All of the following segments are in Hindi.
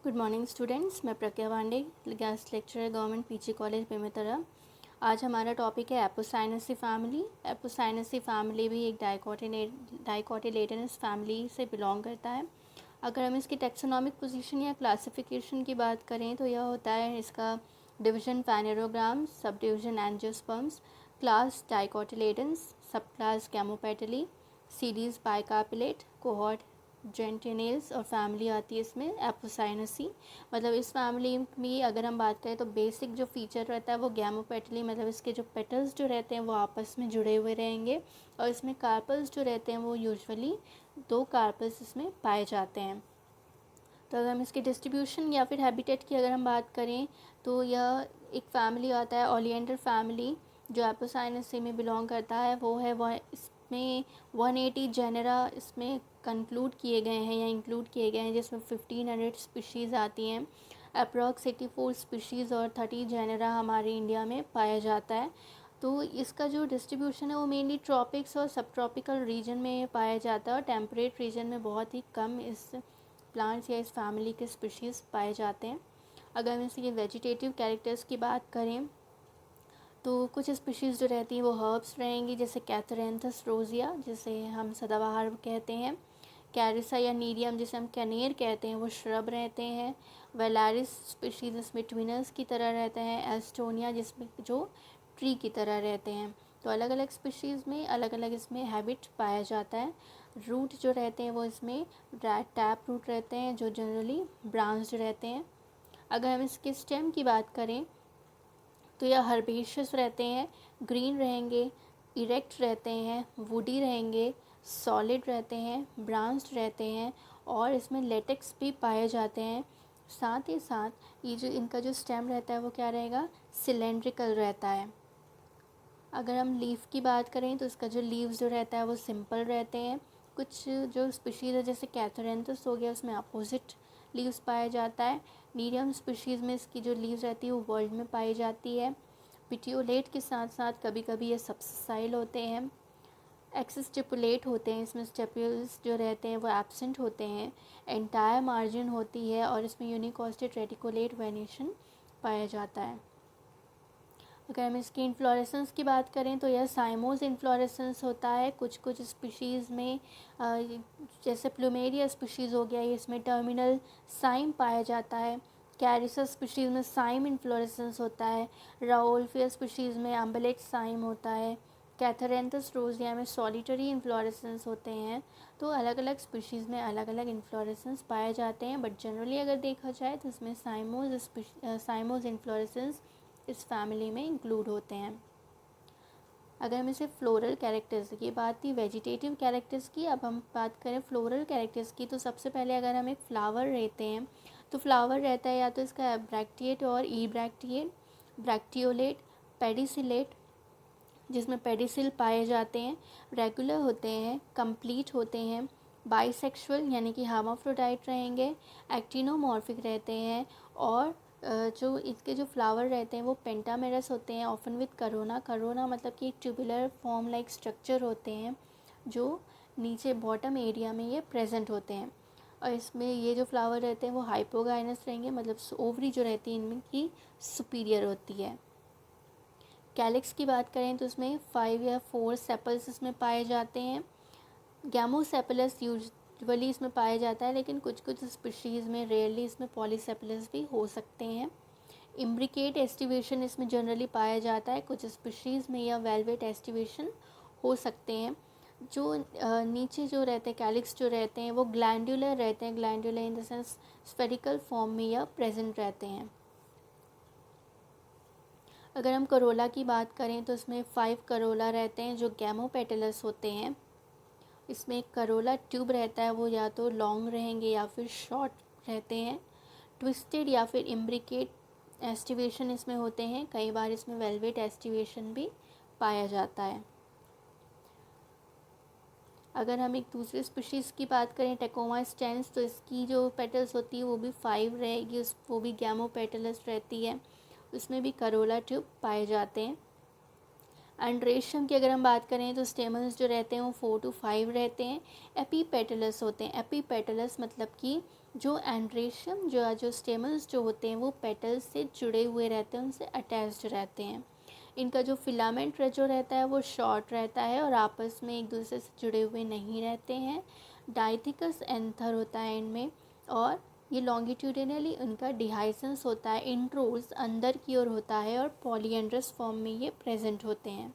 गुड मॉर्निंग स्टूडेंट्स, मैं Pragya Pandey, guest lecturer government PG college Bemetara. आज हमारा टॉपिक है एपोसाइनेसी फैमिली। एपोसाइनेसी फैमिली भी एक डाइकोटिलेडनस फैमिली से बिलोंग करता है। अगर हम इसकी टेक्सोनॉमिक पोजीशन या क्लासिफिकेशन की बात करें तो यह होता है इसका division phanerogam, sub division angiosperms, class dicotyledons, sub class gamopetalae, series bicarpellatae, cohort gentianales और फैमिली आती है इसमें एपोसाइनेसी। मतलब इस फैमिली में अगर हम बात करें तो बेसिक जो फीचर रहता है वो गैमोपेटली, मतलब इसके जो पेटल्स जो रहते हैं वो आपस में जुड़े हुए रहेंगे और इसमें कार्पल्स जो रहते हैं वो यूजुअली 2 कार्पल्स इसमें पाए जाते हैं। तो अगर हम इसकी डिस्ट्रीब्यूशन या फिर हैबिटेट की अगर हम बात करें तो यह एक फैमिली आता है ओलियंडर फैमिली जो एपोसाइनेसी में बिलोंग करता है। वह इसमें 180 जेनेरा इसमें कंक्लूड किए गए हैं या इंक्लूड किए गए हैं, जिसमें 1500 स्पीशीज़ आती हैं। अप्रॉक्स 84 स्पीशीज़ और 30 जेनेरा हमारे इंडिया में पाया जाता है। तो इसका जो डिस्ट्रीब्यूशन है वो मेनली ट्रॉपिक्स और सब ट्रॉपिकल रीजन में पाया जाता है और टेम्परेट रीजन में बहुत ही कम इस प्लांट्स या इस फैमिली के स्पीशीज़ पाए जाते हैं। अगर हम इसके वेजिटेटिव कैरेक्टर्स की बात करें तो कुछ स्पीशीज़ जो रहती हैं वो हर्ब्स रहेंगी, जैसे कैथरेंथस रोजिया जिसे हम सदाबहार कहते हैं, कैरिसा या नीरियम जिसे हम कैनेर कहते हैं वो श्रब रहते हैं, वेलारिस स्पीशीज़ इसमें ट्विनस की तरह रहते हैं, एस्टोनिया जिसमें जो ट्री की तरह रहते हैं। तो अलग अलग स्पीशीज़ में अलग अलग इसमें हैबिट पाया जाता है। रूट जो रहते हैं वो इसमें टैप रूट रहते हैं जो जनरली ब्रांच्ड रहते हैं। अगर हम इसके स्टेम की बात करें तो यह हर्बेशियस रहते हैं, ग्रीन रहेंगे, इरेक्ट रहते हैं, वुडी रहेंगे, सॉलिड रहते हैं, ब्रांच्ड रहते हैं और इसमें लेटेक्स भी पाए जाते हैं। साथ ही साथ ये जो इनका जो स्टेम रहता है वो क्या रहेगा, सिलेंड्रिकल रहता है। अगर हम लीफ की बात करें तो इसका जो लीव्स जो रहता है वो सिंपल रहते हैं। कुछ जो स्पीशीज़ है जैसे कैथरेंथस हो गया उसमें अपोजिट लीव्स पाया जाता है। मीडियम स्पीशीज़ में इसकी जो लीव्स रहती है वो वर्ल्ड में पाई जाती है। पिटियोलेट के साथ साथ कभी कभी ये सबसाइल होते हैं। एक्सिस स्टिपुलेट होते हैं, इसमें स्टेपुल्स जो रहते हैं वो एब्सेंट होते हैं। एंटायर मार्जिन होती है और इसमें यूनिकॉस्टेड रेटिकुलेट वेनेशन पाया जाता है। अगर हम इसकी इन्फ्लोरेसेंस की बात करें तो यह साइमोस इन्फ्लोरेसेंस होता है कुछ कुछ स्पीशीज़ में। जैसे प्लूमेरिया स्पीशीज़ हो गया, इसमें टर्मिनल साइम पाया जाता है। कैरिसा स्पीशीज़ में साइम इन्फ्लोरेसेंस होता है। राओल्फिया स्पीशीज़ में अम्बलेट साइम होता है। कैथरेंथस रोजिया में सॉलिटरी इन्फ्लोरेसेंस होते हैं। तो अलग अलग स्पीशीज़ में अलग अलग इन्फ्लोरेसेंस पाए जाते हैं, बट जनरली अगर देखा जाए तो इसमें साइमोस इन्फ्लोरेसेंस इस फैमिली में इंक्लूड होते हैं। अगर हम इसे फ्लोरल कैरेक्टर्स की बात थी वेजिटेटिव कैरेक्टर्स की, अब हम बात करें फ्लोरल कैरेक्टर्स की तो सबसे पहले अगर हम एक फ्लावर रहते हैं तो फ्लावर रहता है या तो इसका ब्रैक्टिएट और ई ब्रैक्टिएट, ब्रैक्टियोलेट, पेडिसिलेट जिसमें पेडिसिल पाए जाते हैं, रेगुलर होते हैं, कंप्लीट होते हैं, बाइसेक्सुअल यानी कि हर्माफ्रोडाइट रहेंगे, एक्टिनोमॉर्फिक रहते हैं और जो इसके जो फ्लावर रहते हैं वो पेंटामेरस होते हैं, ऑफन विद करोना। करोना मतलब कि एक ट्यूबुलर फॉर्म लाइक स्ट्रक्चर होते हैं जो नीचे बॉटम एरिया में ये प्रेजेंट होते हैं। और इसमें ये जो फ्लावर रहते हैं वो हाइपोगाइनस रहेंगे, मतलब ओवरी जो रहती है इनमें की सुपीरियर होती है। कैलिक्स की बात करें तो इसमें 5 या 4 सेपल्स इसमें पाए जाते हैं। गैमोसेपलस यूजुअली इसमें पाया जाता है, लेकिन कुछ कुछ स्पीशीज़ में रेयरली इसमें पॉलीसेपलस भी हो सकते हैं। इम्ब्रिकेट एस्टिवेशन इसमें जनरली पाया जाता है, कुछ स्पीशीज़ में या वेलवेट एस्टिवेशन हो सकते हैं। जो नीचे जो रहते हैं कैलिक्स जो रहते हैं वो ग्लैंडुलर रहते हैं, glandular in the sense spherical form में या प्रेजेंट रहते हैं। अगर हम करोला की बात करें तो इसमें 5 करोला रहते हैं जो गैमोपेटलस होते हैं। इसमें करोला ट्यूब रहता है वो या तो लॉन्ग रहेंगे या फिर शॉर्ट रहते हैं। ट्विस्टेड या फिर इम्ब्रिकेट एस्टिवेशन इसमें होते हैं, कई बार इसमें वेलवेट एस्टिवेशन भी पाया जाता है। अगर हम एक दूसरे स्पीशीज़ की बात करें टेकोमा स्टेंस तो इसकी जो पेटल्स होती है वो भी 5 रहेगी, वो भी गैमोपेटलस रहती है, उसमें भी करोला ट्यूब पाए जाते हैं। एंड्रेशियम की अगर हम बात करें तो स्टेमल्स जो रहते हैं वो 4 to 5 रहते हैं। एपीपेटलस होते हैं, एपीपेटलस मतलब कि जो एंड्रेशियम जो स्टेमल्स जो होते हैं वो पेटल्स से जुड़े हुए रहते हैं, उनसे अटैच्ड रहते हैं। इनका जो फिलामेंट जो रहता है वो शॉर्ट रहता है और आपस में एक दूसरे से जुड़े हुए नहीं रहते हैं। डाइथिकस एंथर होता है इनमें, और ये लॉन्गिट्यूडिनली उनका डिहाइसेंस होता है, इंट्रोल्स अंदर की ओर होता है और पॉलीएंड्रस फॉर्म में ये प्रेजेंट होते हैं।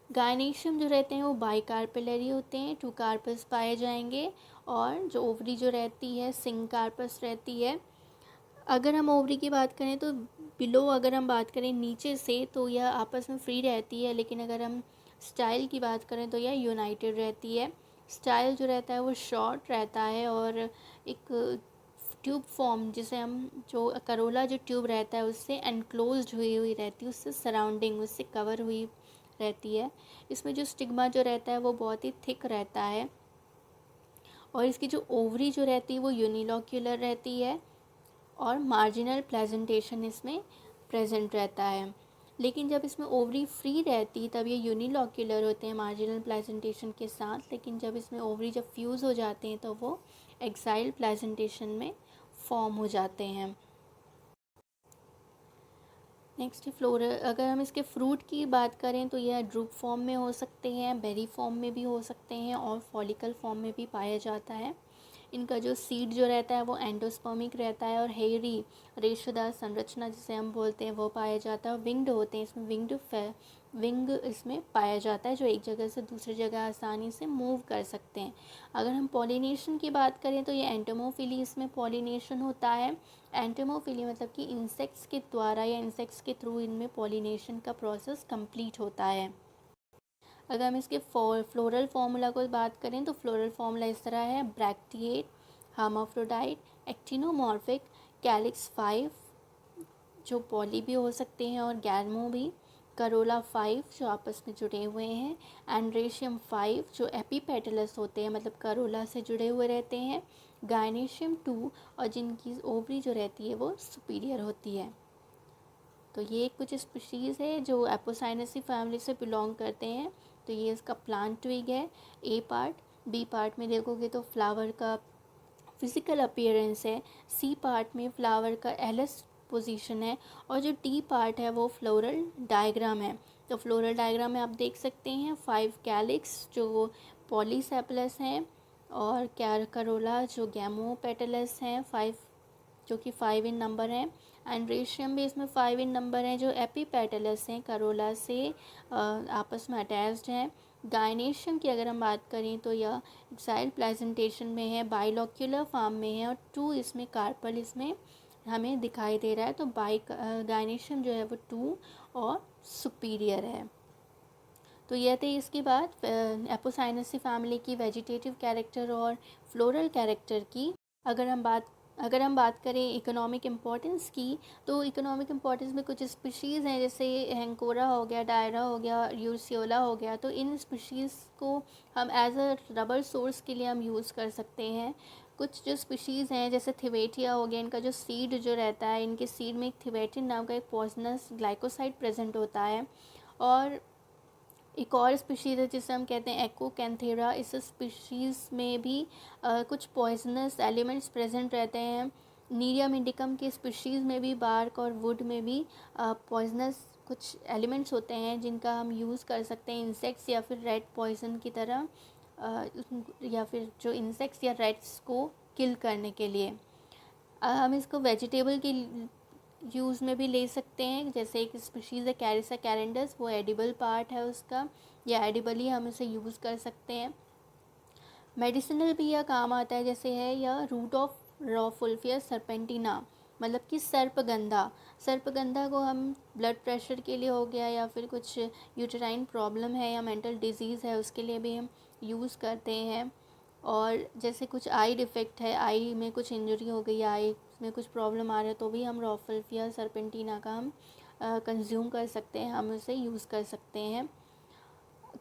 गायनेशियम जो रहते हैं वो बाइकार्पेलरी होते हैं, 2 कार्पस पाए जाएंगे, और जो ओवरी जो रहती है सिंग कार्पस रहती है। अगर हम ओवरी की बात करें तो बिलो अगर हम बात करें नीचे से तो यह आपस में फ्री रहती है, लेकिन अगर हम स्टाइल की बात करें तो यह यूनाइटेड रहती है। स्टाइल जो रहता है वो शॉर्ट रहता है और एक ट्यूब फॉर्म, जिसे हम जो करोला जो ट्यूब रहता है उससे एनक्लोज्ड हुई हुई रहती है, उससे सराउंडिंग उससे कवर हुई रहती है। इसमें जो स्टिग्मा जो रहता है वो बहुत ही थिक रहता है, और इसकी जो ओवरी जो रहती है वो यूनिलॉक्यूलर रहती है और मार्जिनल प्रेजेंटेशन इसमें प्रेजेंट रहता है। लेकिन जब इसमें ओवरी फ्री रहती तब ये यूनिलॉक्यूलर होते हैं मार्जिनल प्रेजेंटेशन के साथ, लेकिन जब इसमें ओवरी जब फ्यूज़ हो जाते हैं तो वो एक्साइल प्रेजेंटेशन में फॉर्म हो जाते हैं। नेक्स्ट फ्लोरल, अगर हम इसके फ्रूट की बात करें तो यह ड्रूप फॉर्म में हो सकते हैं, बेरी फॉर्म में भी हो सकते हैं और फॉलिकल फॉर्म में भी पाया जाता है। इनका जो सीड जो रहता है वो एंडोस्पर्मिक रहता है और हेयरी रेशेदार संरचना जिसे हम बोलते हैं वो पाया जाता है। विंग्ड होते हैं, इसमें विंग इसमें पाया जाता है जो एक जगह से दूसरी जगह आसानी से मूव कर सकते हैं। अगर हम पॉलिनेशन की बात करें तो ये एंटोमोफिली इसमें पॉलिनेशन होता है। एंटोमोफिली मतलब कि इंसेक्ट्स के द्वारा या इंसेक्ट्स के थ्रू इनमें पॉलिनेशन का प्रोसेस कंप्लीट होता है। अगर हम इसके फ्लोरल फार्मूला को बात करें तो फ्लोरल फार्मूला इस तरह है: ब्रैक्टिएट, हर्माफ्रोडाइट, एक्टिनोमॉर्फिक, कैलिक्स 5 जो पॉली भी हो सकते हैं और गैलमो भी, करोला 5 जो आपस में जुड़े हुए हैं, एंड्रेशियम 5 जो एपीपेटलस होते हैं मतलब करोला से जुड़े हुए रहते हैं, गायनेशियम 2 और जिनकी ओवरी जो रहती है वो सुपीरियर होती है। तो ये कुछ स्पीशीज़ है जो एपोसाइनेसी फैमिली से बिलोंग करते हैं। तो ये इसका प्लांट ट्विग है, ए पार्ट। बी पार्ट में देखोगे तो फ्लावर का फिज़िकल अपीयरेंस है, सी पार्ट में फ्लावर का एलस पोजीशन है, और जो टी पार्ट है वो फ्लोरल डायग्राम है। तो फ्लोरल डायग्राम में आप देख सकते हैं 5 कैलिक्स जो पॉलीसेपलस हैं, और करोला जो गैमोपेटलस हैं 5 जो कि 5 इन नंबर हैं। एंड्रेशियम भी इसमें 5 इन नंबर हैं जो एपीपेटलस हैं, करोला से आपस में अटैच्ड हैं। गायनेशियम की अगर हम बात करें तो यह एक्साइल प्रेजेंटेशन में है, बाइलॉक्यूलर फॉर्म में है, और 2 इसमें कार्पल इसमें हमें दिखाई दे रहा है। तो गायनेशियम जो है वो 2 और सुपीरियर है। तो यह थे इसके बाद एपोसाइनेसी फैमिली की वेजिटेटिव कैरेक्टर और फ्लोरल कैरेक्टर की। अगर हम बात करें इकोनॉमिक इम्पोर्टेंस की, तो इकोनॉमिक इम्पोर्टेंस में कुछ स्पीशीज़ हैं जैसे हैंकोरा हो गया, डायरा हो गया, यूरसियोला हो गया। तो इन स्पीशीज़ को हम एज अ रबर सोर्स के लिए हम यूज़ कर सकते हैं। कुछ जो स्पीशीज़ हैं जैसे थिवेटिया हो गया, इनका जो सीड जो रहता है, इनके सीड में एक थिवेटिन नाम का एक पॉइजनस ग्लाइकोसाइड प्रेजेंट होता है। और एक और स्पीशीज़ है जिसे हम कहते हैं एक्कोकैंथेरा। इस स्पीशीज़ में भी कुछ पॉइजनस एलिमेंट्स प्रेजेंट रहते हैं। नीरियम इंडिकम की स्पीशीज़ में भी बार्क और वुड में भी पॉइजनस कुछ एलिमेंट्स होते हैं जिनका हम यूज़ कर सकते हैं इंसेक्ट्स या फिर रेड पॉइजन की तरह, या फिर जो इंसेक्ट्स या रेड्स को किल करने के लिए। हम इसको वेजिटेबल की यूज़ में भी ले सकते हैं, जैसे एक स्पीशीज़ है कैरिसा कैरेंडस, वो एडिबल पार्ट है उसका, या एडिबली हम इसे यूज़ कर सकते हैं। मेडिसिनल भी यह काम आता है, जैसे है यह रूट ऑफ रॉफुल्फिया सर्पेंटिना मतलब कि सर्पगंधा को हम ब्लड प्रेशर के लिए हो गया या फिर कुछ यूटेराइन प्रॉब्लम है या मेंटल डिजीज़ है उसके लिए भी हम यूज़ करते हैं। और जैसे कुछ आई डिफ़ेक्ट है, आई में कुछ इंजरी हो गई, आई में कुछ प्रॉब्लम आ रहा है, तो भी हम रॉफुल्फिया सर्पेंटिना का हम कंज्यूम कर सकते हैं, हम उसे यूज़ कर सकते हैं।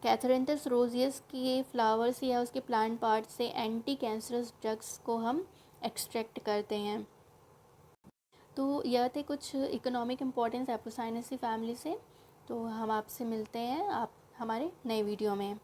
कैथरेंथस रोजियस के फ्लावर्स या उसके प्लांट पार्ट से एंटी कैंसरस ड्रग्स को हम एक्सट्रैक्ट करते हैं। तो यह थे कुछ इकोनॉमिक इम्पोर्टेंस एपोसाइनेसी फैमिली से। तो हम आपसे मिलते हैं आप हमारे नए वीडियो में।